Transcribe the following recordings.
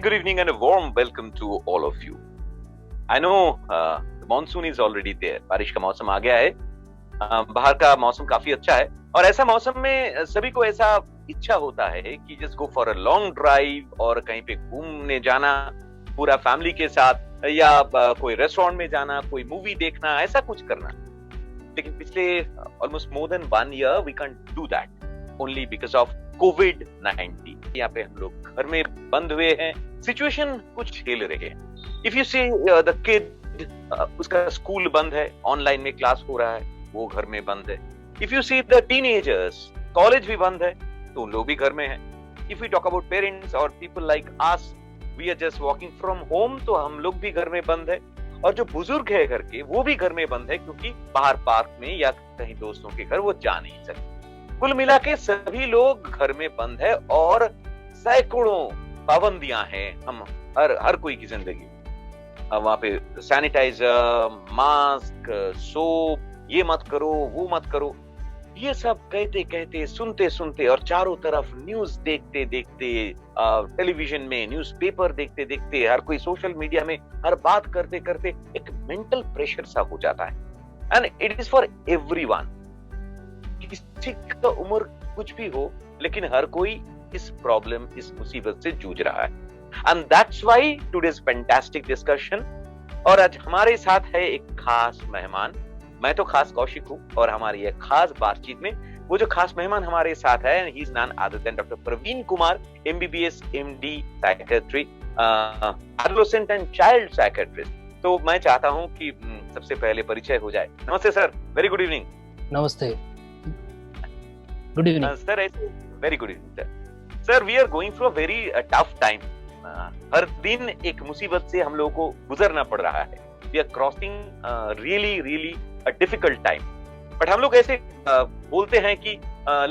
good evening and a warm welcome to all of you. I know the monsoon is already there. बारिश का मौसम आ गया है. बाहर का मौसम काफी अच्छा है और ऐसा मौसम में सभी को ऐसा इच्छा होता है कि just go for a long drive और कहीं पे घूमने जाना पूरा फैमिली के साथ या कोई रेस्टोरेंट में जाना, कोई मूवी देखना, ऐसा कुछ करना. लेकिन पिछले almost more than 1 year we can't do that only because of COVID-19. यहाँ पे हम लोग घर में बंद हुए हैं, सिचुएशन कुछ झेल रहे हैं. If you see the kid, उसका स्कूल बंद है, ऑनलाइन में क्लास हो रहा है, वो घर में बंद है. If you see the teenagers, college भी बंद है तो उन लोग भी घर में हैं. If you talk about parents और people like us, we are just working from home, तो हम लोग भी घर में बंद है. और जो बुजुर्ग है घर के, वो भी घर में बंद है क्योंकि बाहर पार्क में या कहीं दोस्तों के घर वो जा नहीं सकते. कुल मिला के सभी लोग घर में बंद है और सैकड़ों पाबंदियां हैं हम हर कोई की जिंदगी. वहां पे सैनिटाइजर, मास्क, सोप, ये मत करो, वो मत करो, ये सब कहते कहते, सुनते सुनते और चारों तरफ न्यूज देखते देखते, टेलीविजन में न्यूज़पेपर देखते देखते, हर कोई सोशल मीडिया में हर बात करते करते एक मेंटल प्रेशर सा हो जाता है. And it is for everyone. किसी का उम्र कुछ भी हो, लेकिन हर कोई इस प्रॉब्लम, इस मुसीबत से जूझ रहा है. And that's why today's fantastic discussion. और आज हमारे साथ है एक खास मेहमान. मैं तो खास कौशिक हूं और हमारी एक खास बातचीत में वो जो खास मेहमान हमारे साथ है, he is none other than doctor Praveen Kumar, MBBS MD psychiatry, adolescent and child psychiatrist. तो मैं चाहता हूं कि सबसे पहले परिचय हो जाए. नमस्ते सर, वेरी गुड इवनिंग. नमस्ते, good evening sir. Very good evening sir. Sir, we are going through a very tough time. हर दिन एक मुसीबत से हम लोगों को गुजरना पड़ रहा है. We are crossing really a difficult time. But हम लोग ऐसे बोलते हैं कि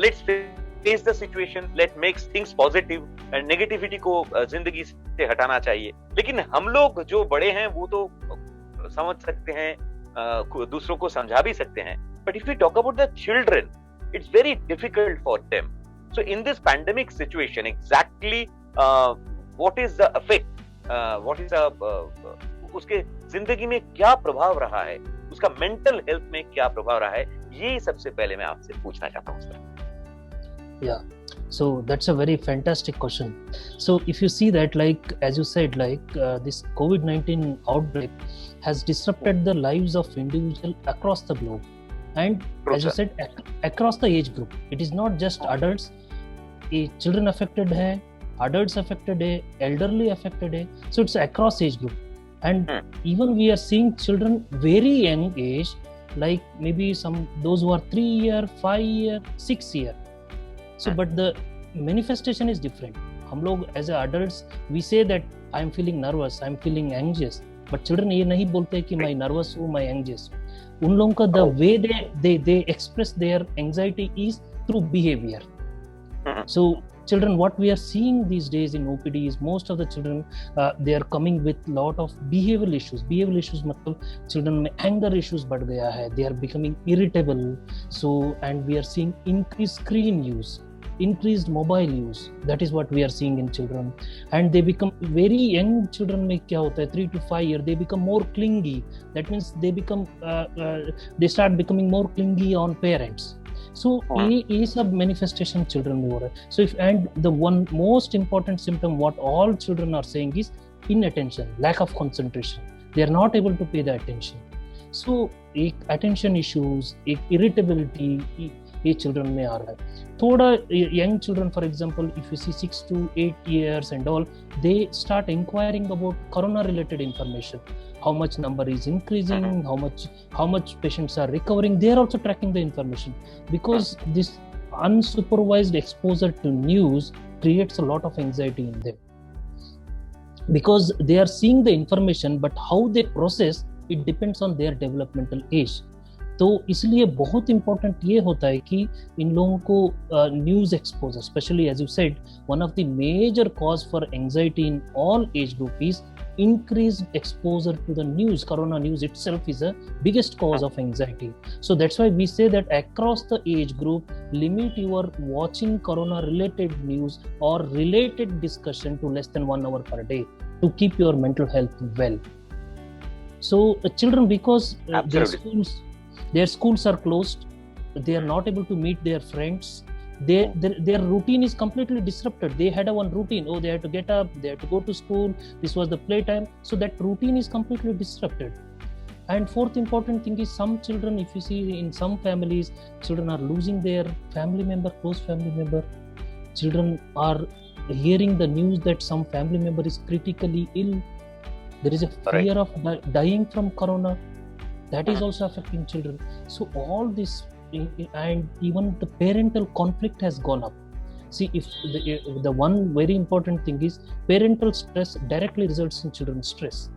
let's face the situation, let make things positive, and negativity को जिंदगी से हटाना चाहिए. लेकिन हम लोग जो बड़े हैं वो तो समझ सकते हैं, दूसरों को समझा भी सकते हैं. But if we talk about the children, it's very difficult for them. So in this pandemic situation, exactly what is the effect, what is उसके जिंदगी में क्या प्रभाव रहा है, उसका मेंटल हेल्थ में क्या प्रभाव रहा है, ये सबसे पहले मैं आपसे पूछना चाहता हूँ sir. Yeah, so that's a very fantastic question. So if you see that, like as you said, like this COVID-19 outbreak has disrupted the lives of individuals across the globe. And as you said, across the age group, it is not just adults. Children affected hai, adults affected hai, elderly affected hai. So it's across age group. And even we are seeing children very young age, like maybe those who are 3 year, 5 year, 6 year. So but the manifestation is different. हम लोग as adults we say that I am feeling nervous, I am feeling anxious. But children ये नहीं बोलते कि मैं nervous हूँ, मैं anxious. उन लोगों का the way they express their anxiety is through behavior. So children, what we are seeing these days in OPD is most of the children they are coming with lot of behavioral issues. Behavioral issues मतलब children में anger issues बढ़ गया है. They are becoming irritable. So and we are seeing increased screen use, increased mobile use. That is what we are seeing in children. And they become very young children में क्या होता है, 3 to 5 years, they become more clingy. That means they become they start becoming more clingy on parents. So ये सब manifestation children में हो रहा है. So if and the one most important symptom what all children are saying is inattention, lack of concentration. They are not able to pay the attention. So एक attention issues, एक irritability ये children में आ रहा है. थोड़ा young children, for example if you see 6 to 8 years and all, they start inquiring about corona related information. How much number is increasing, how much patients are recovering. They are also tracking the information because this unsupervised exposure to news creates a lot of anxiety in them, because they are seeing the information but how they process it depends on their developmental age. तो इसलिए बहुत important ये होता है कि इन लोगों को news exposure, specially as you said, one of the major cause for anxiety in all age group is increased exposure to the news. Corona news itself is a biggest cause of anxiety. So that's why we say that across the age group, limit your watching corona related news or related discussion to less than 1 hour per day to keep your mental health well. So children, because their schools are closed, they are not able to meet their friends. Their routine is completely disrupted. They had one routine. They had to get up, they had to go to school, this was the playtime. So that routine is completely disrupted. And fourth important thing is, some children, if you see in some families, children are losing their family member, close family member. Children are hearing the news that some family member is critically ill. There is a fear of dying from corona. That is also affecting children. So all this, and even the parental conflict has gone up. See, if the one very important thing is, parental stress directly results in children's stress.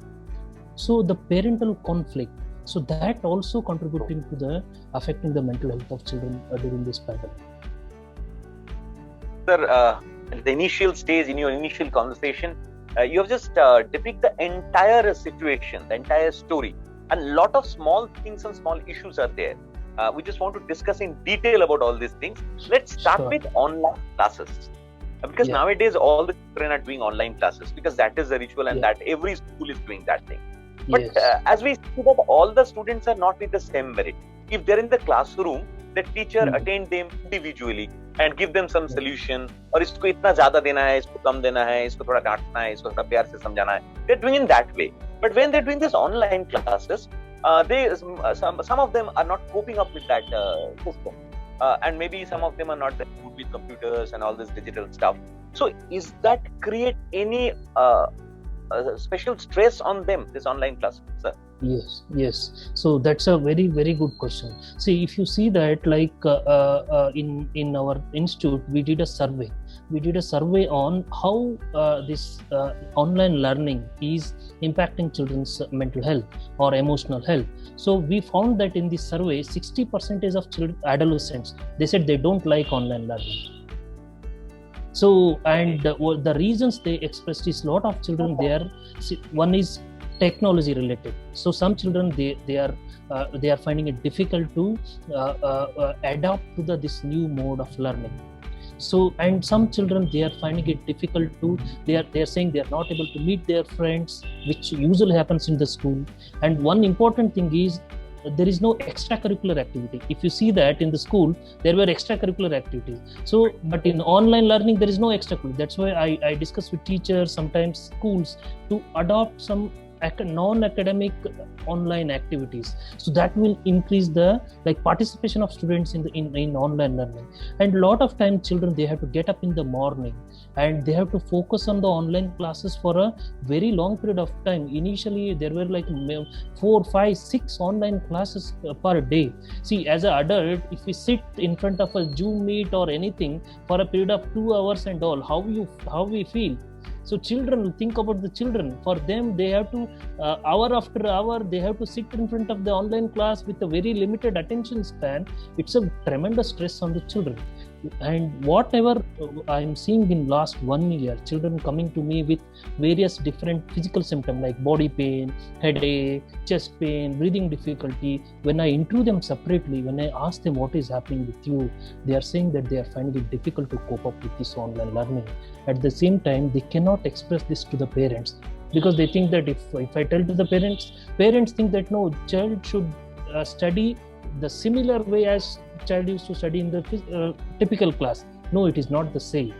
So the parental conflict, so that also contributing to the affecting the mental health of children during this pandemic. Sir, at the initial stage, in your initial conversation, you have just depicted the entire situation, the entire story, and a lot of small things and small issues are there. We just want to discuss in detail about all these things. Let's start with online classes. Because nowadays all the children are doing online classes because that is the ritual, and that every school is doing that thing. But as we see that all the students are not with the same merit. If they're in the classroom, the teacher attend them individually and give them some solution. और इसको इतना ज़्यादा देना है, इसको कम देना है, इसको थोड़ा डांटना है, इसको थोड़ा प्यार से समझाना है. They're doing in that way. But when they're doing this online classes, some of them are not coping up with that system. And maybe some of them are not that good with computers and all this digital stuff. So is that create any special stress on them, this online class, sir? Yes. So that's a very, very good question. See, if you see that, like in our institute, we did a survey. We did a survey on how this online learning is impacting children's mental health or emotional health. So we found that in this survey, 60% of children, adolescents, they said they don't like online learning. So, and the reasons they expressed is, lot of children there. One is technology related. So some children they are finding it difficult to adapt to this new mode of learning. So, and some children, they are finding it difficult to, they are saying they are not able to meet their friends, which usually happens in the school. And one important thing is, there is no extracurricular activity. If you see that in the school, there were extracurricular activities. So, but in online learning, there is no extracurricular. That's why I discuss with teachers, sometimes schools, to adopt some non-academic online activities. So that will increase the participation of students in online learning. And a lot of time children, they have to get up in the morning and they have to focus on the online classes for a very long period of time. Initially there were 4, 5, 6 online classes per day. See, as an adult, if we sit in front of a Zoom meet or anything for a period of 2 hours and all, how we feel. So children, think about the children. For them, they have to, hour after hour, they have to sit in front of the online class with a very limited attention span. It's a tremendous stress on the children. And whatever I'm seeing in last 1 year, children coming to me with various different physical symptoms like body pain, headache, chest pain, breathing difficulty. When I interview them separately, when I ask them what is happening with you, they are saying that they are finding it difficult to cope up with this online learning. At the same time, they cannot express this to the parents because they think that if I tell to the parents think that no, child should study the similar way as child used to study in the typical class. No, it is not the same.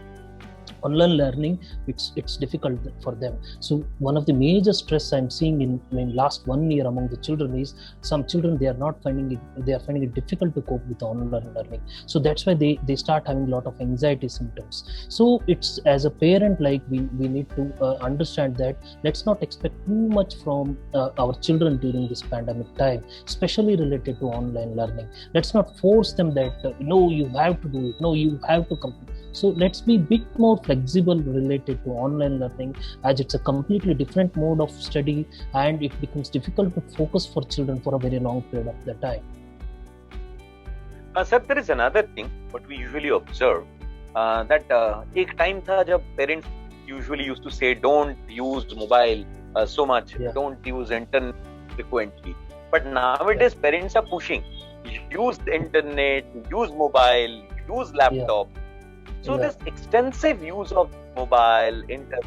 Online learning, it's difficult for them. So one of the major stress I'm seeing in last 1 year among the children is, some children, they are finding it difficult to cope with online learning. So that's why they start having a lot of anxiety symptoms. So it's, as a parent, we need to understand that let's not expect too much from our children during this pandemic time, especially related to online learning. Let's not force them that no, you have to do it, no, you have to complete. So let's be a bit more flexible related to online learning, as it's a completely different mode of study and it becomes difficult to focus for children for a very long period of the time. Sir, there is another thing what we usually observe, that एक time था जब parents usually used to say don't use mobile so much. Yeah. Don't use internet frequently. But nowadays, parents are pushing. Use the internet, use mobile, use laptop. So this extensive use of mobile, internet,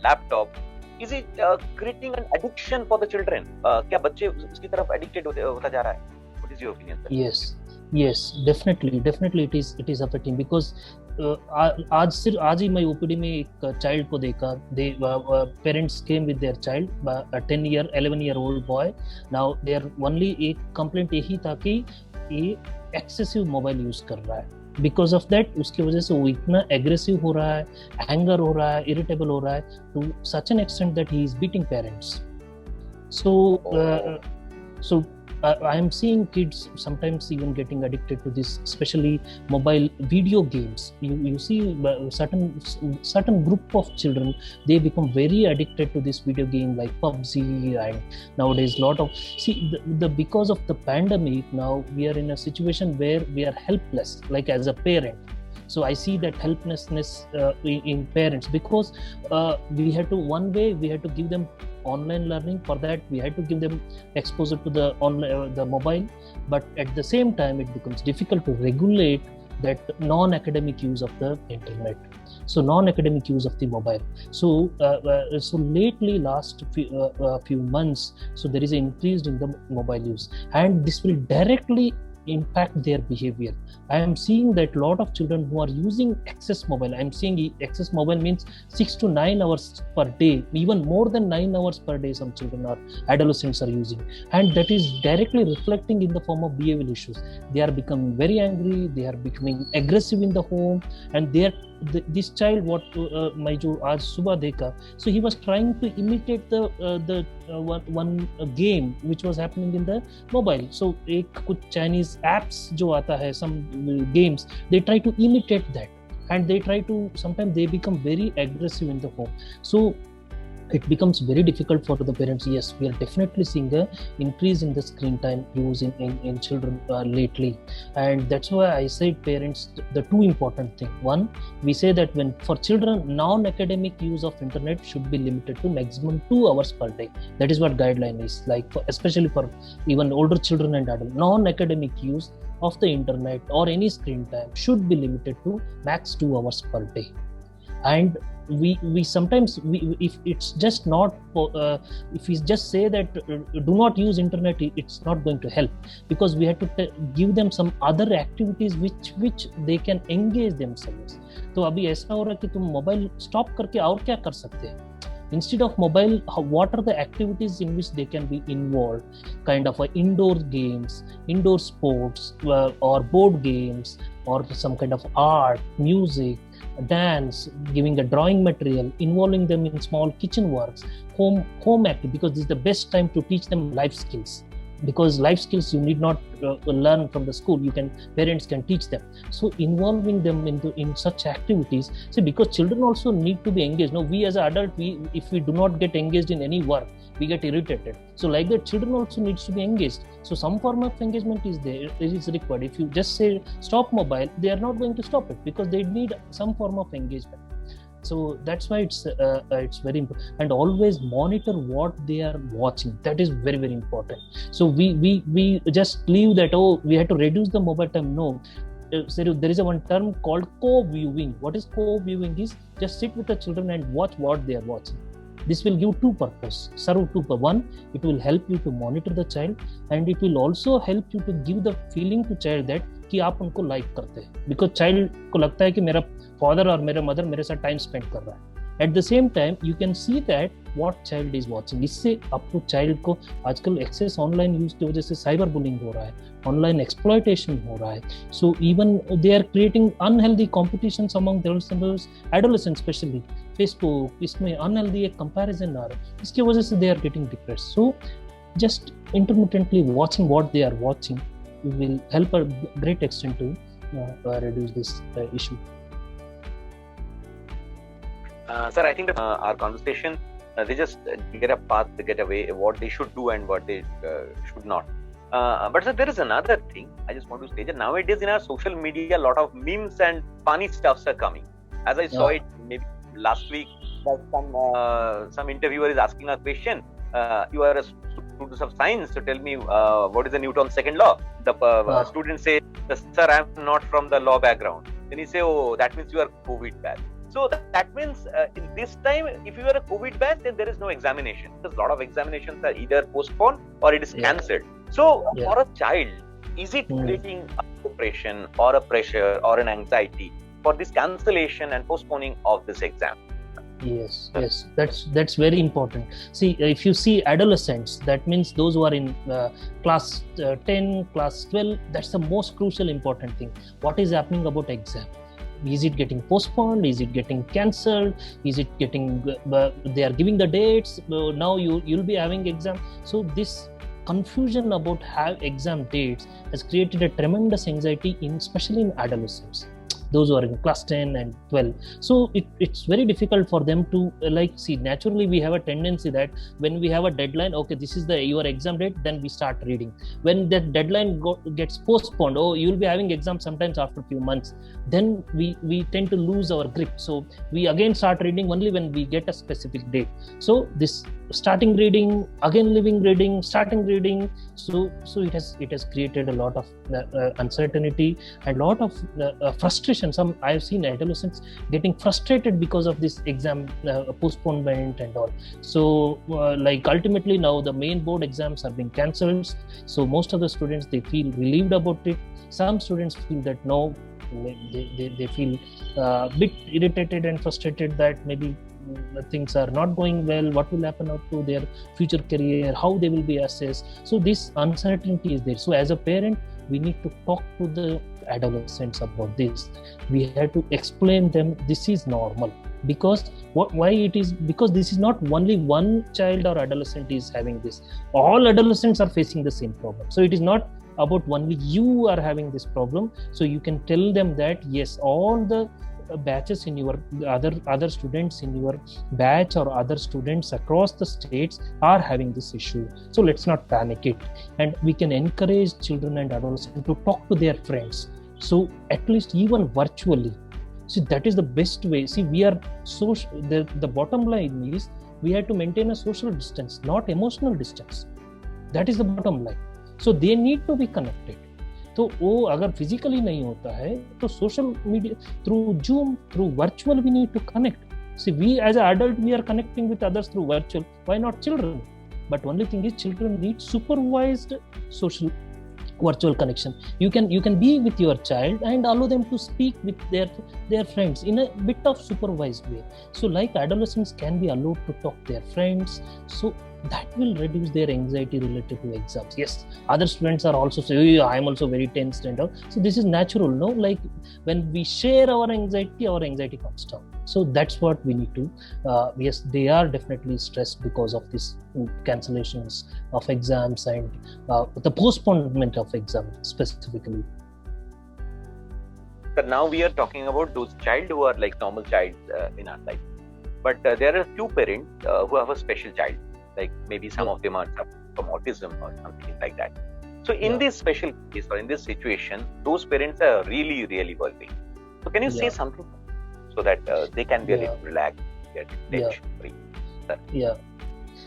laptop, is it creating an addiction for the children? क्या बच्चे उसकी तरफ addicted होता जा रहा है? What is your opinion, sir? Yes, definitely it is affecting because आज ही मैं ओपीडी में एक चाइल्ड को देखा. They parents came with their child, a 11-year-old boy. Now their only एक complaint यही था कि ये excessive मोबाइल यूज कर रहा है. बिकॉज ऑफ दैट उसकी वजह से वो इतना एग्रेसिव हो रहा है, एंगर हो रहा है, इरिटेबल हो रहा है to such an extent that he is beating parents. So I am seeing kids sometimes even getting addicted to this, especially mobile video games. You see certain group of children, they become very addicted to this video game like PUBG, and nowadays because of the pandemic, now we are in a situation where we are helpless, like as a parent. So I see that helplessness in parents because we had to give them online learning. For that we had to give them exposure to the mobile, but at the same time it becomes difficult to regulate that non-academic use of the internet, so non-academic use of the mobile. So lately last few months, so there is an increase in the mobile use, and this will directly impact their behavior. I am seeing that lot of children who are using excess mobile. I am seeing excess mobile means 6 to 9 hours per day, even more than 9 hours per day. Some children or adolescents are using, and that is directly reflecting in the form of behavioral issues. They are becoming very angry. They are becoming aggressive in the home, and this child मैं जो आज सुबह देखा, so he was trying to imitate the one game which was happening in the mobile. So एक कुछ Chinese apps जो आता है, some games, they try to imitate that, and they try to sometimes they become very aggressive in the home. So it becomes very difficult for the parents. Yes, we are definitely seeing a increase in the screen time use in children lately, and that's why I said parents, the two important thing. One, we say that when for children, non-academic use of internet should be limited to maximum 2 hours per day. That is what guideline is like, especially for even older children and adults. Non-academic use of the internet or any screen time should be limited to max 2 hours per day. And we sometimes if it's just not if we just say that do not use internet, it's not going to help, because we have to give them some other activities which they can engage themselves. तो अभी ऐसा हो रहा है कि तुम mobile stop करके और क्या कर सकते हैं instead of mobile. What are the activities in which they can be involved? Kind of indoor games, indoor sports, or board games, or some kind of art, music, dance, giving a drawing material, involving them in small kitchen works, home activity, because this is the best time to teach them life skills. Because life skills you need not learn from the school, parents can teach them. So involving them in such activities, because children also need to be engaged. Now we as an adult, if we do not get engaged in any work, we get irritated. So like that, children also needs to be engaged. So some form of engagement is there, it is required. If you just say stop mobile, they are not going to stop it, because they need some form of engagement. So that's why it's very important, and always monitor what they are watching. That is very, very important. So we just leave that, we have to reduce the mobile time. No, so there is one term called co-viewing. What is co-viewing? Is just sit with the children and watch what they are watching. This will give serve two purpose. One, it will help you to monitor the child, and it will also help you to give the feeling to child that कि आप उनको like करते हैं, because child को लगता है कि मेरा फादर और मेरा मदर मेरे साथ टाइम स्पेंड कर रहा है. At the same time you can see that what child is watching. इससे आपको चाइल्ड को आजकल एक्सेस ऑनलाइन यूज की वजह से साइबर बुलिंग हो रहा है, ऑनलाइन एक्सप्लॉयटेशन हो रहा है. So even they are creating unhealthy competitions among theirselves, adolescent especially. Facebook, इसमें अनहेल्दी एक कंपैरिजन आ रहा है, इसकी वजह से they are getting depressed. So just intermittently watching what they are watching will help a great extent to reduce this issue. Sir, I think that our conversation, they just get a path to get away what they should do and what they should not. But sir, there is another thing I just want to say that nowadays in our social media, a lot of memes and funny stuffs are coming. As I saw it maybe last week, that some interviewer is asking a question. You are a student of science, so tell me what is the Newton's second law? The student say, sir, I am not from the law background. Then he say, oh, that means you are COVID batch. So that means in this time, if you are a COVID batch, then there is no examination, because a lot of examinations are either postponed or it is cancelled. So for a child, is it creating a depression or a pressure or an anxiety for this cancellation and postponing of this exam? Yes, that's very important. See, if you see adolescents, that means those who are in class 10, class 12, that's the most crucial important thing. What is happening about exam? Is it getting postponed? Is it getting cancelled? Is it getting, they are giving the dates, now you'll be having exam. So this confusion about exam dates has created a tremendous anxiety, especially in adolescents, those who are in class 10 and 12. So it's very difficult for them to see, naturally we have a tendency that when we have a deadline, okay, this is your exam date, then we start reading. When that deadline gets postponed, oh, you'll be having exam sometimes after a few months, then we tend to lose our grip. So we again start reading only when we get a specific date. So this starting reading, again leaving reading, starting reading, so it has created a lot of uncertainty and lot of frustration. Some I have seen adolescents getting frustrated because of this exam postponement and all. So ultimately now the main board exams are being cancelled. So most of the students, they feel relieved about it. Some students feel that no, they feel a bit irritated and frustrated that maybe things are not going well, what will happen up to their future career, how they will be assessed. So this uncertainty is there. So as a parent, we need to talk to the adolescents about this. We have to explain them this is normal, because why it is, because this is not only one child or adolescent is having this, all adolescents are facing the same problem. So it is not about only you are having this problem. So you can tell them that yes, all the batches in your other students in your batch or other students across the states are having this issue. So let's not panic it, and we can encourage children and adolescents to talk to their friends. So at least even virtually. See, that is the best way. See, we are the bottom line is we have to maintain a social distance, not emotional distance. That is the bottom line. So they need to be connected. तो वो अगर physically नहीं होता है तो social media through Zoom through virtual we need to connect. See we as a adult we are connecting with others through virtual, why not children? But only thing is children need supervised social virtual connection. You can be with your child and allow them to speak with their friends in a bit of supervised way. So like adolescents can be allowed to talk to their friends, so that will reduce their anxiety related to exams. Yes, other students are also saying, I am also very tensed and all. So this is natural, no? Like when we share our anxiety comes down. So that's what we need to, yes, they are definitely stressed because of this cancellations of exams and the postponement of exams specifically. But now we are talking about those child who are like normal child in our life. But there are few parents who have a special child. Like maybe some of them are from autism or something like that. So in this special case or in this situation, those parents are really, really working. So can you say something so that they can be a little relaxed, get tension free? Yeah.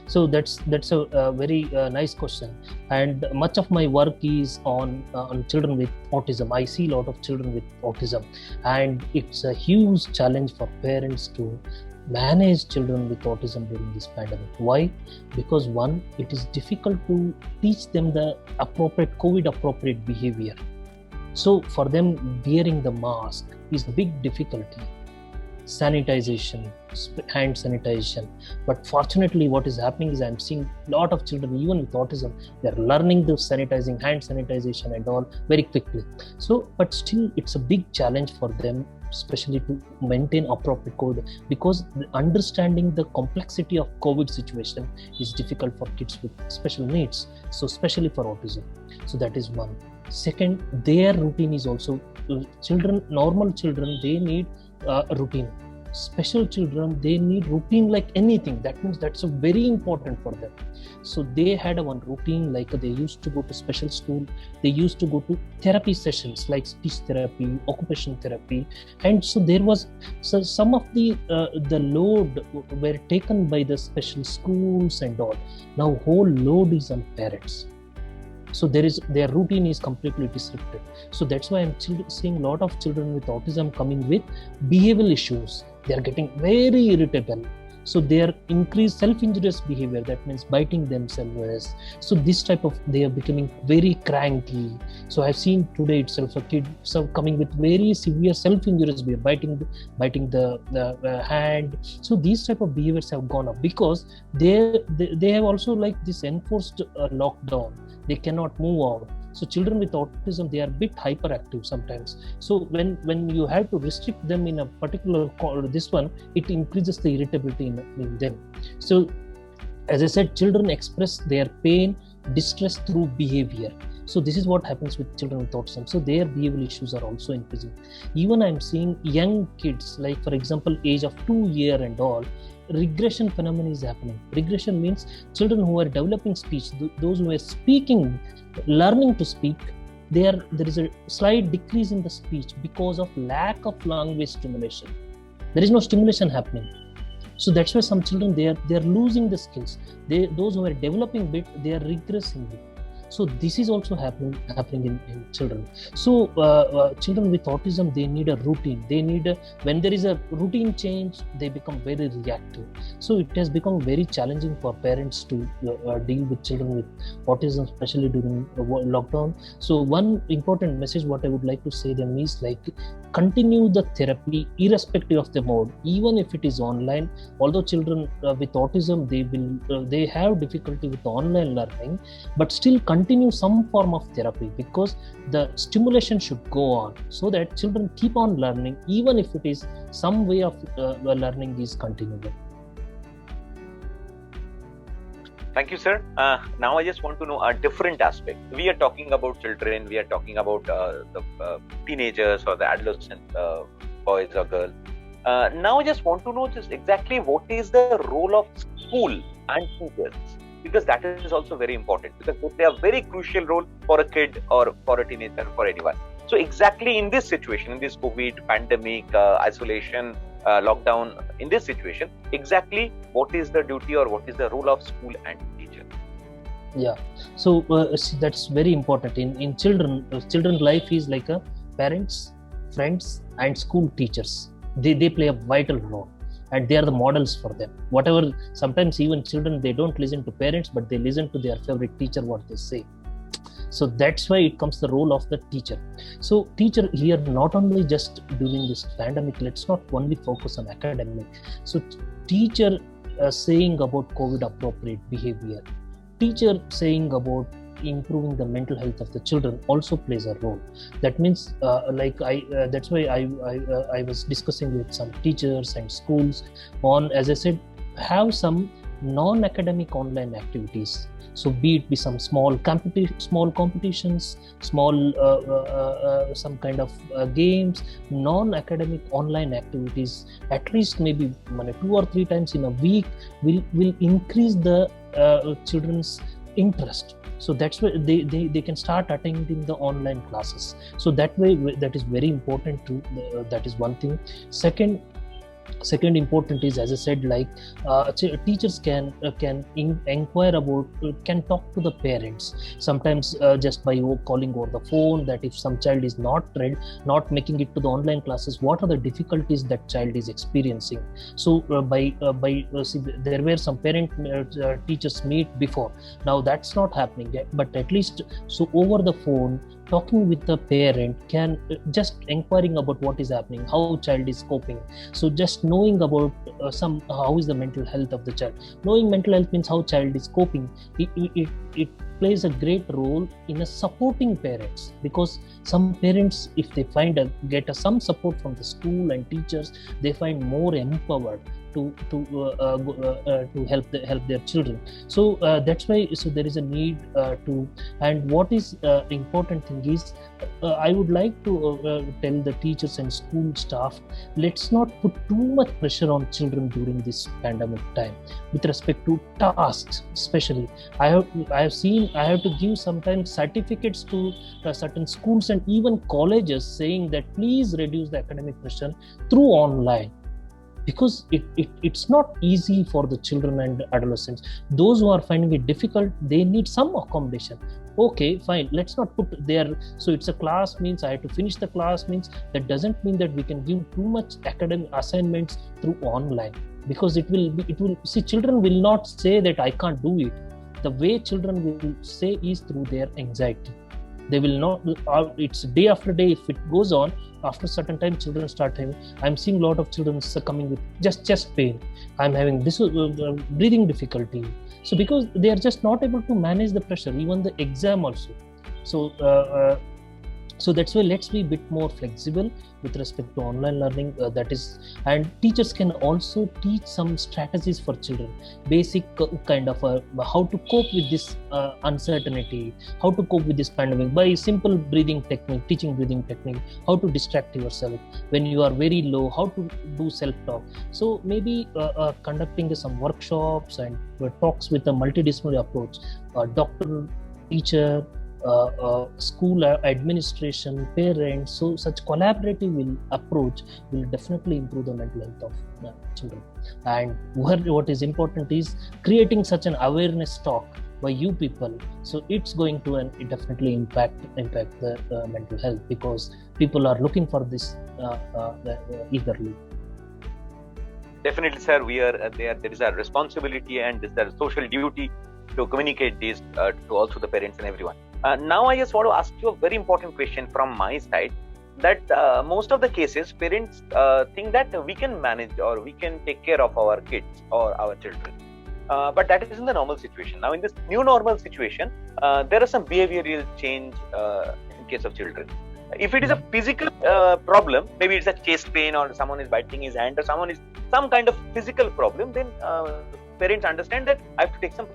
So that's a very nice question, and much of my work is on children with autism. I see a lot of children with autism, and it's a huge challenge for parents to manage children with autism during this pandemic. Why? Because one, it is difficult to teach them the appropriate COVID appropriate behavior. So for them, wearing the mask is a big difficulty. Sanitization, hand sanitization. But fortunately, what is happening is I'm seeing a lot of children, even with autism, they're learning the sanitizing, hand sanitization and all very quickly. So, but still, it's a big challenge for them, especially to maintain appropriate code, because understanding the complexity of COVID situation is difficult for kids with special needs. So, especially for autism. So that is one. Second, their routine is also children, normal children, they need a routine. special children, they need routine like anything. That means that's a very important for them. So they had a one routine, like they used to go to special school, they used to go to therapy sessions like speech therapy, occupational therapy, and so there was, so some of the load were taken by the special schools and all. Now whole load is on parents, so their routine is completely disrupted. So that's why I'm seeing a lot of children with autism coming with behavioral issues. They are getting very irritable, so they are increased self-injurious behavior, that means biting themselves. So this type of, they are becoming very cranky. So I've seen today itself a kid coming with very severe self-injurious behavior, biting the hand. So these type of behaviors have gone up because they have also like this enforced lockdown. They cannot move out. So children with autism, they are a bit hyperactive sometimes. So when you have to restrict them in a particular this one, it increases the irritability in them. So as I said, children express their pain, distress through behavior. So this is what happens with children with autism. So their behavioral issues are also increasing. Even I'm seeing young kids, like for example, age of 2 years and all, regression phenomenon is happening. Regression means children who are developing speech, those who are speaking, learning to speak, there is a slight decrease in the speech because of lack of language stimulation. There is no stimulation happening. So that's why some children, they are losing the skills. Those who are developing bit, they are regressing bit. So this is also happening in children. So children with autism, they need a routine. When there is a routine change, they become very reactive. So it has become very challenging for parents to deal with children with autism, especially during lockdown. So one important message what I would like to say them is like, continue the therapy irrespective of the mode, even if it is online. Although children with autism, they have difficulty with online learning, but still continue some form of therapy, because the stimulation should go on, so that children keep on learning, even if it is some way of learning is continuing. Thank you, sir. Now I just want to know a different aspect. We are talking about children, we are talking about the teenagers or the adolescent boys or girls. Now I just want to know just exactly what is the role of school and teachers, because that is also very important, because they have very crucial role for a kid or for a teenager, for anyone. So exactly in this situation, in this COVID pandemic, isolation, lockdown, in this situation, exactly what is the duty or what is the role of school and teacher? Yeah, so that's very important. In children life is like a parents, friends and school teachers. They play a vital role, and they are the models for them. Whatever, sometimes even children, they don't listen to parents, but they listen to their favorite teacher, what they say. So that's why it comes the role of the teacher. So teacher here, not only just during this pandemic, let's not only focus on academic. So teacher saying about COVID appropriate behavior, teacher saying about improving the mental health of the children also plays a role. That means that's why I was discussing with some teachers and schools on, as I said, have some non-academic online activities. So be some small competitions, small some kind of games, non-academic online activities, at least maybe 2 or 3 times in a week will increase the children's interest. So that's why they can start attending the online classes. So that way, that is very important too. That is one thing. Second important is, as I said, like teachers can inquire about, can talk to the parents sometimes just by calling over the phone, that if some child is not making it to the online classes, what are the difficulties that child is experiencing. So see, there were some parent teachers meet before. Now that's not happening yet, but at least so over the phone, talking with the parent, can just inquiring about what is happening, how child is coping. So just knowing about how is the mental health of the child. Knowing mental health means how child is coping. It plays a great role in a supporting parents, because some parents, if they get some support from the school and teachers, they find more empowered to help their children. So that's why, so there is a need to. And what is important thing is, I would like to tell the teachers and school staff, let's not put too much pressure on children during this pandemic time with respect to tasks. Especially, I have seen, I have to give sometimes certificates to certain schools and even colleges saying that please reduce the academic pressure through online, because it's not easy for the children and adolescents. Those who are finding it difficult, they need some accommodation. Okay, fine, let's not put there. So it's a class means I have to finish the class means, that doesn't mean that we can give too much academic assignments through online, because it will see, children will not say that I can't do it. The way children will say is through their anxiety. They will not, it's day after day. If it goes on, after a certain time, children start having, I'm seeing a lot of children succumbing with just chest pain. I'm having this breathing difficulty. So because they are just not able to manage the pressure, even the exam also. So that's why let's be a bit more flexible with respect to online learning. That is, and teachers can also teach some strategies for children, basic kind of how to cope with this uncertainty, how to cope with this pandemic by simple breathing technique, teaching breathing technique, how to distract yourself when you are very low, how to do self-talk. So maybe conducting some workshops and talks with a multidisciplinary approach, doctor, teacher, school administration, parents. So such collaborative approach will definitely improve the mental health of children. And what is important is creating such an awareness talk by you people. So it's going to definitely impact the mental health, because people are looking for this eagerly. Definitely, sir. We are there is a responsibility and there is a social duty to communicate this to also the parents and everyone. Now I just want to ask you a very important question from my side, that most of the cases parents think that we can manage or we can take care of our kids or our children, but that is in the normal situation. Now in this new normal situation, there is some behavioral change in case of children. If it is a physical problem, maybe it's a chest pain or someone is biting his hand or someone is some kind of physical problem, then parents understand that I have to take some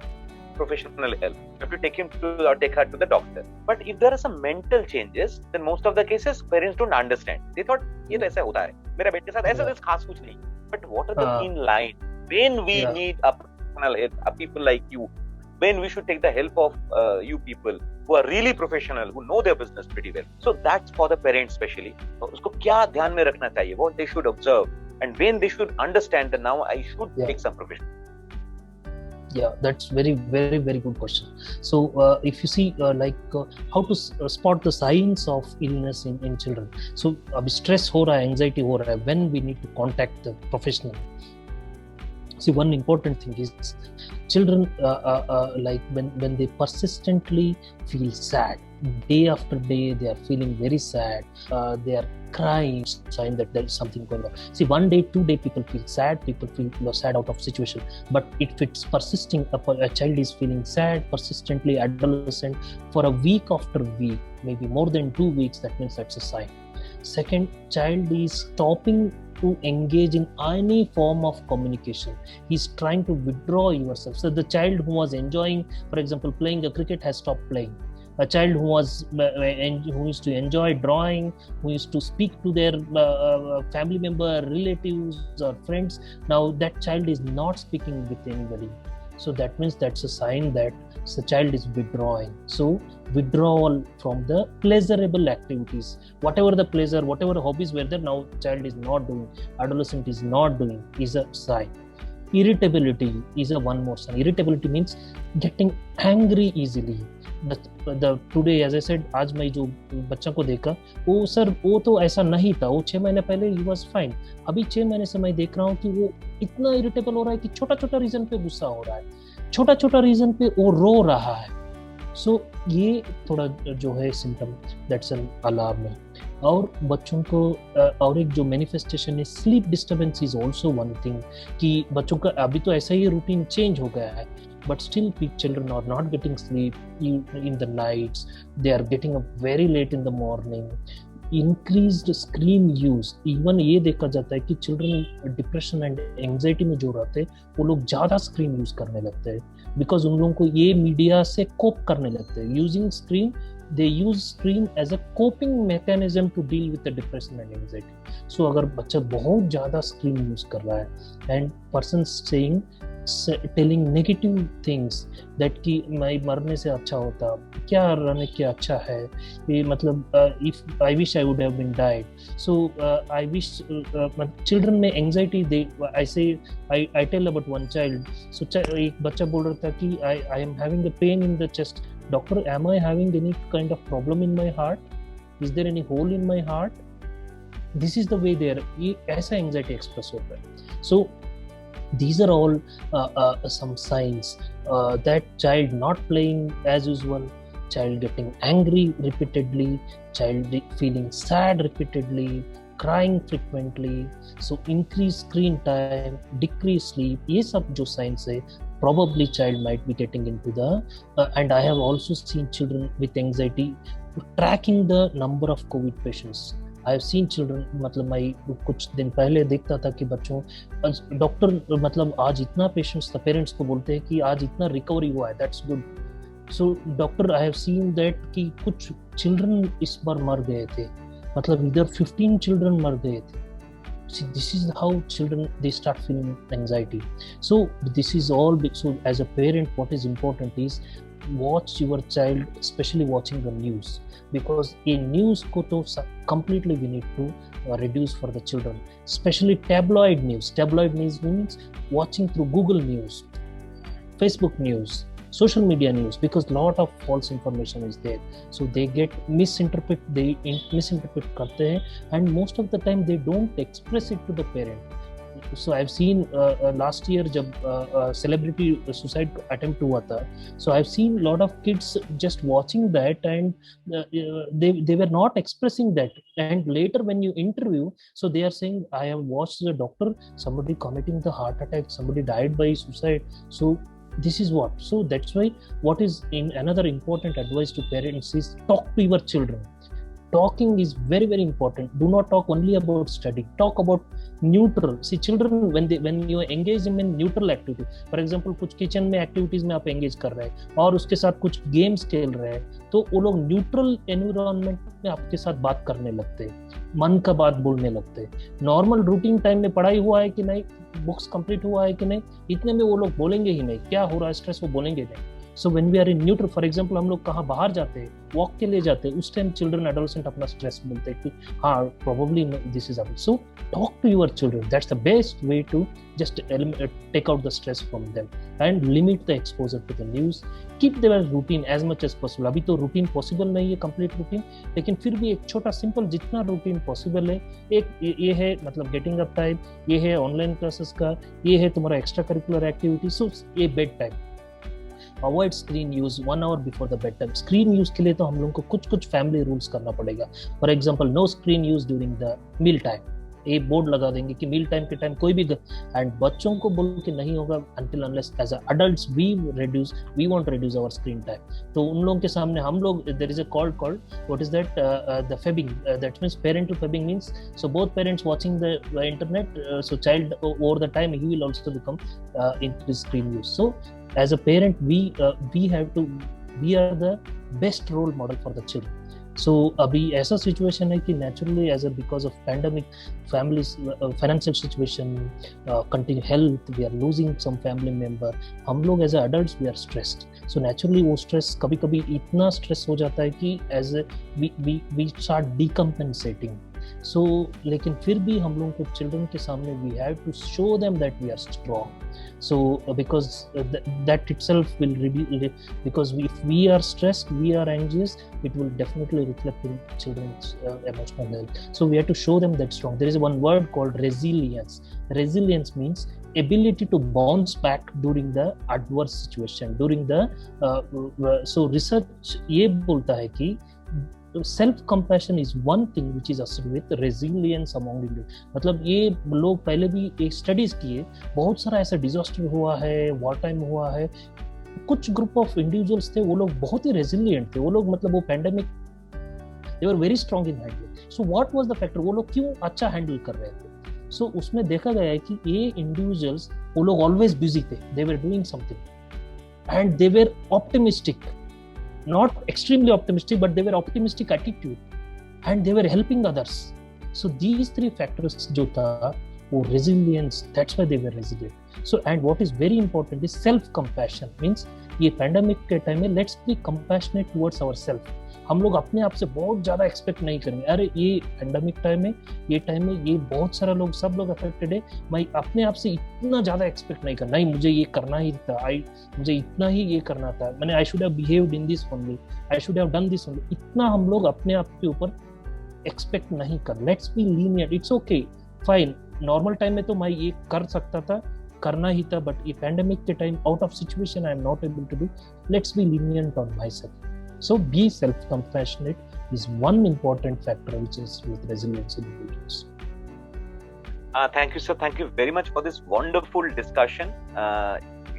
professional help. You have to take him to or take her to the doctor. But if there are some mental changes, then most of the cases parents don't understand. They thought ये तो ऐसा होता है, मेरा बेटे के साथ ऐसा खास कुछ नहीं. But what are the thin lines when we need a professional help, a people like you, when we should take the help of you people who are really professional, who know their business pretty well. So that's for the parents especially. So उसको क्या ध्यान में रखना चाहिए? What they should observe and when they should understand that now I should take some professional. Yeah, that's very, very, very good question. So if you see how to spot the signs of illness in children. So stress हो रहा है, anxiety हो रहा है, when we need to contact the professional. See, one important thing is children like when they persistently feel sad, day after day they are feeling very sad, they are crying, sign that there is something going on. See, 1 day, 2 day people feel sad, people feel sad out of situation, but if it's persisting, a child is feeling sad persistently, adolescent, for a week after week, maybe more than 2 weeks, that means that's a sign. Second, child is stopping to engage in any form of communication. He's trying to withdraw yourself. So the child who was enjoying, for example, playing a cricket has stopped playing. A child who used to enjoy drawing, who used to speak to their family member, relatives or friends, now that child is not speaking with anybody. So that means that's a sign that the child is withdrawing. So withdrawal from the pleasurable activities, whatever the pleasure, whatever hobbies were there, now child is not doing, adolescent is not doing, is a sign. Irritability is a one more sign. Irritability means getting angry easily. The today, as I said, आज मैं जो बच्चा को देखा, वो sir वो तो ऐसा नहीं था, वो 6 महीने पहले he was fine. अभी 6 महीने से मैं देख रहा हूँ कि वो इतना इरिटेबल हो रहा है कि छोटा छोटा रीजन पे गुस्सा हो रहा है, छोटा छोटा रीजन पे वो रो रहा है. सो ये थोड़ा जो है सिम्टम, दैट्स एन अलार्म. और बच्चों को और एक जो मैनिफेस्टेशन है, sleep disturbance is also one thing, कि बच्चों का अभी तो ऐसा ही रूटीन चेंज हो गया है. but still children are not getting sleep in the nights. They are getting up very late in the morning. Increased screen use, even ये देखा जाता है कि चिल्ड्रन डिप्रेशन एंड एंजाइटी में जो रहते हैं वो लोग ज्यादा स्क्रीन यूज करने लगते हैं, बिकॉज उन लोगों को ये मीडिया से कोप करने लगते हैं. Using screen, they use screen as a coping mechanism to deal with the depression and anxiety. So अगर बच्चा बहुत ज़्यादा स्क्रीन यूज कर रहा है and person telling negative things that कि मैं मरने से अच्छा होता, क्या रहने क्या अच्छा है, ये मतलब if I wish I would have been died. So I wish children में anxiety, I say I tell about one child. So एक बच्चा बोल रहा था कि I am having a pain in the chest. Doctor, am I having any kind of problem in my heart? Is there any hole in my heart? This is the way they are. ये ऐसा anxiety express होता है. So these are all some signs that child not playing as usual, child getting angry repeatedly, child feeling sad repeatedly, crying frequently, so increased screen time, decreased sleep, ये सब जो signs है, probably child might be getting into the and I have also seen children with anxiety tracking the number of COVID patients. I have seen children, मतलब मैं कुछ दिन पहले देखता था कि बच्चों, डॉक्टर मतलब आज इतना पेशेंट्स था, पेरेंट्स को बोलते हैं कि आज इतना रिकवरी हुआ है, that's good. So doctor, I have seen that कि कुछ चिल्ड्रन इस बार मर गए थे, मतलब इधर 15 चिल्ड्रन मर गए थे. See, this is how children, they start feeling anxiety. So this is all, so as a parent what is important is watch your child, especially watching the news, because in news ko to completely we need to reduce for the children, especially tabloid news. Tabloid news means watching through Google News, Facebook News, social media news, because lot of false information is there, so they get misinterpret karte hain, and most of the time they don't express it to the parent. So I've seen last year jab celebrity suicide attempt hua tha, so I've seen lot of kids just watching that, and they were not expressing that, and later when you interview, so they are saying, I have watched the doctor, somebody committing the heart attack, somebody died by suicide. So this is what, so that's why what is in another important advice to parents is talk to your children. Talking is very very important. Do not talk only about study, talk about neutral. See, children when you engage them in neutral activity, for example कुछ kitchen में activities में आप engage कर रहे हैं और उसके साथ कुछ गेम्स खेल रहे हैं, तो वो लोग न्यूट्रल एनवायरनमेंट में आपके साथ बात करने लगते हैं, मन का बात बोलने लगते हैं. नॉर्मल रूटीन टाइम में पढ़ाई हुआ है कि नहीं, बुक्स कंप्लीट हुआ है कि नहीं, इतने में वो लोग बोलेंगे ही नहीं, क्या हो रहा है स्ट्रेस वो बोलेंगे नहीं. So when we are in neutral, for example हम लोग कहाँ बाहर जाते हैं, वॉक के लिए जाते हैं, उस टाइम चिल्ड्रन एडोलसेंट अपना स्ट्रेस बोलते हैं कि हाँ probably this is happening. So talk to your children, that's the best way to just take out the stress from them and limit the exposure to the news. Keep their routine as much as possible. अभी तो routine possible नहीं है complete routine, लेकिन फिर भी एक छोटा simple जितना रूटीन पॉसिबल है, एक ये है मतलब गेटिंग अप टाइम, ये है ऑनलाइन क्लासेस का, ये है तुम्हारा एक्स्ट्रा करिकुलर एक्टिविटी, सो ये bed time. Avoid screen use 1 hour before the bed time. Screen use के लिए तो हम लोगों को कुछ फैमिली रूल्स करना पड़ेगा. For example no screen use during the meal time. ये बोर्ड लगा देंगे कि मील टाइम के टाइम कोई भी, एंड बच्चों को बोल के नहीं होगा until unless as adults we want to reduce our screen time. तो उन लोगों के सामने हम लोग, there is a called what is that, the fabbing, that means parental fabbing means, so both parents watching the internet, so child over the time he will also become into screen use. So as a parent we are the best role model for the children. So अभी ऐसा situation है कि naturally as a because of pandemic, family financial situation, continue health, we are losing some family member, हम लोग as a adults we are stressed. So naturally वो stress कभी कभी इतना स्ट्रेस हो जाता है कि as we start decompensating. So लेकिन फिर भी हम लोगों को चिल्ड्रन के सामने we have to show them that we are strong. So because that itself will reveal, because if we are stressed, we are anxious, it will definitely reflect in children's emotional health. So we have to show them that strong. There is one word called resilience. Resilience means ability to bounce back during the adverse situation, during the so research ये बोलता है कि self compassion is one thing which is associated with resilience among individual. मतलब ये लोग पहले भी एक स्टडीज किए, बहुत सारा ऐसा डिजास्टर हुआ है, वॉर टाइम हुआ है, कुछ ग्रुप ऑफ इंडिविजुअल्स थे, वो लोग बहुत ही रेजिलिएंट थे, वो लोग मतलब वो pandemic they were very strong in handling. So what was the factor, वो लोग क्यों अच्छा हैंडल कर रहे थे? सो उसमें देखा गया है कि ये इंडिविजुअल्स, वो लोग ऑलवेज बिजी थे, they were doing something and they were optimistic, not extremely optimistic, but they were optimistic attitude and they were helping others. So these three factors जो था वो resilience, that's why they were resilient. So and what is very important is self compassion, means ये pandemic के time में let's be compassionate towards ourselves. हम लोग अपने आप से बहुत ज्यादा एक्सपेक्ट नहीं करेंगे, अरे ये पैंडेमिक टाइम में, ये टाइम में ये बहुत सारा लोग, सब लोग अफेक्टेड है, मैं अपने आप से इतना ज्यादा एक्सपेक्ट नहीं करना, नहीं मुझे ये करना ही था, मुझे इतना ही ये करना था, मैंने I should have behaved in this only, I should have done this only, इतना हम लोग अपने आप के ऊपर एक्सपेक्ट नहीं कर। Let's be lenient, it's okay fine, normal time में तो मैं ये कर सकता था, करना ही था, बट ये पैंडेमिक के time out of situation I am not able to do, let's be lenient on my self. So be self-compassionate is one important factor which is with resilience individuals. Thank you sir, thank you very much for this wonderful discussion.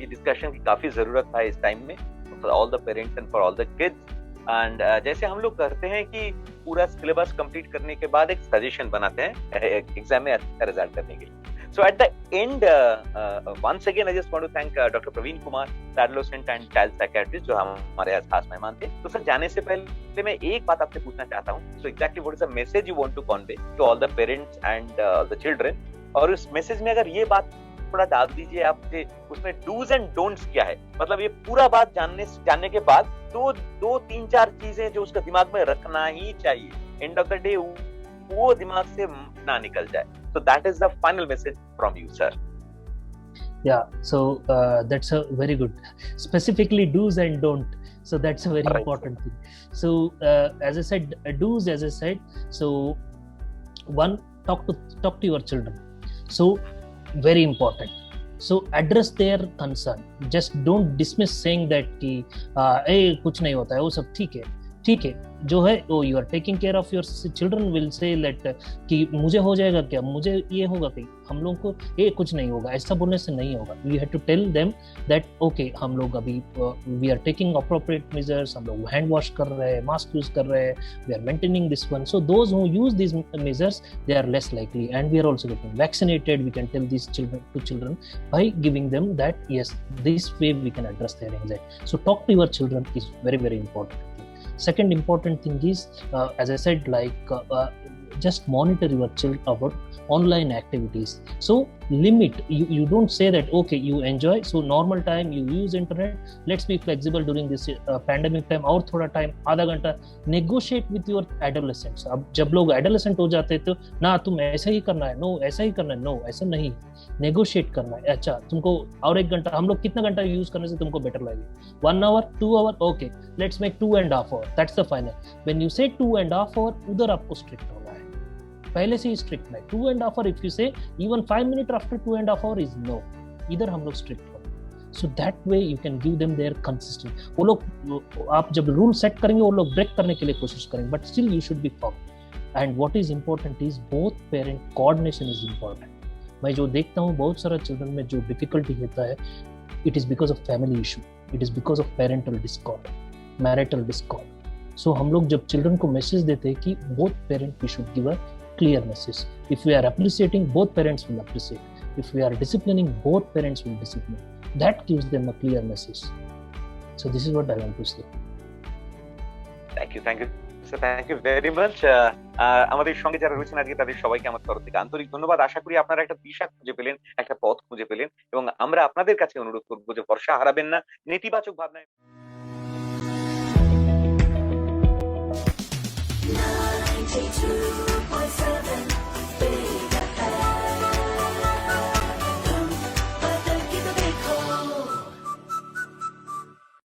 ये discussion की काफी जरूरत था इस time में, for all the parents and for all the kids. And जैसे हम लोग करते हैं कि पूरा सिलेबस कंप्लीट करने के बाद एक सजेशन बनाते हैं एग्जाम में अच्छा रिजल्ट करने के लिए. So at the end, once again, I just want to thank Dr. Praveen Kumar, adolescent and child psychiatrist, जो हमारे आज खास मेहमान थे. तो सर जाने से पहले मैं एक बात आपसे पूछना चाहता हूँ. So exactly what is the message you want to convey to all the parents and the children? और उस मैसेज में अगर ये बात थोड़ा डाल दीजिए आपसे, उसमें डूज एंड डोंट्स क्या है, मतलब ये पूरा बात जानने के बाद दो तीन चार चीजें जो उसका दिमाग में रखना ही चाहिए, एंड ऑफ द डे वो दिमाग से ना निकल जाए. So that is the final message from you, sir. Yeah, so that's a very good, specifically do's and don't. So that's a very important thing. So as I said, do's, as I said, so one, talk to your children. So very important. So address their concern. Just don't dismiss saying that कि कुछ नहीं होता है, वो सब ठीक है जो है वो, you are taking care of your children will say let कि मुझे हो जाएगा क्या, मुझे ये होगा कि, हम लोग को ये कुछ नहीं होगा, ऐसा बोलने से नहीं होगा. We have to tell them that okay, हम लोग अभी we are taking appropriate measures, हम लोग हैंड वॉश कर रहे हैं, मास्क यूज कर रहे हैं, we are maintaining this one. So those who use this measures they are less likely, and we are also getting vaccinated. We can tell this children by giving them that yes, this way we can address their anxiety. So talk to your children is very, very important. Second important thing is, as I said, like just monitor your child about online activities. So limit, you don't say that okay you enjoy, so normal time you use internet, let's be flexible during this pandemic time, और थोड़ा time, आधा घंटा. negotiate with your adolescents. अब जब लोग adolescent हो जाते हैं तो ना तुम ऐसा ही करना है, नो ऐसा ही करना है, नो ऐसा नहीं, नेगोशिएट करना है. अच्छा तुमको और एक घंटा, हम लोग कितना घंटा यूज करने से तुमको बेटर लगेगा, 1 hour 2 hour, okay let's make 2.5 hour, that's the final. When you से 2.5 hour, उधर आपको स्ट्रिक्ट होना है, पहले से ही स्ट्रिक्ट नहीं. 2.5 hour, if you say even 5 minutes after 2.5 hour is no, इधर हम लोग स्ट्रिक्ट हो. So that way you can give them their consistent. वो लोग, आप जब रूल सेट करेंगे वो लोग ब्रेक करने के लिए कोशिश करेंगे, but still you should be firm. And what is important is both parent coordination is important. मैं जो देखता हूँ बहुत सारा चिल्ड्रन में जो डिफिकल्टी होता है, it is because of family issue, it is because of parental discord, marital discord. So हम लोग जब चिल्ड्रन को मैसेज देते हैं कि both parent we should give a clear message. If we are appreciating, both parents will appreciate. If we are disciplining, both parents will discipline. That gives them a clear message. So this is what I want to say. Thank you thank you very much. আমাদের সঙ্গে যারা রয়েছেন আজকে তাদের সবাইকে আমার তরফ থেকে আন্তরিক ধন্যবাদ. আশা করি আপনারা একটা দিশা খুঁজে পেলেন, একটা পথ খুঁজে পেলেন, এবং আমরা আপনাদের কাছে অনুরোধ করবো যে ভরসা হারাবেন না, নেতিবাচক ভাবনায়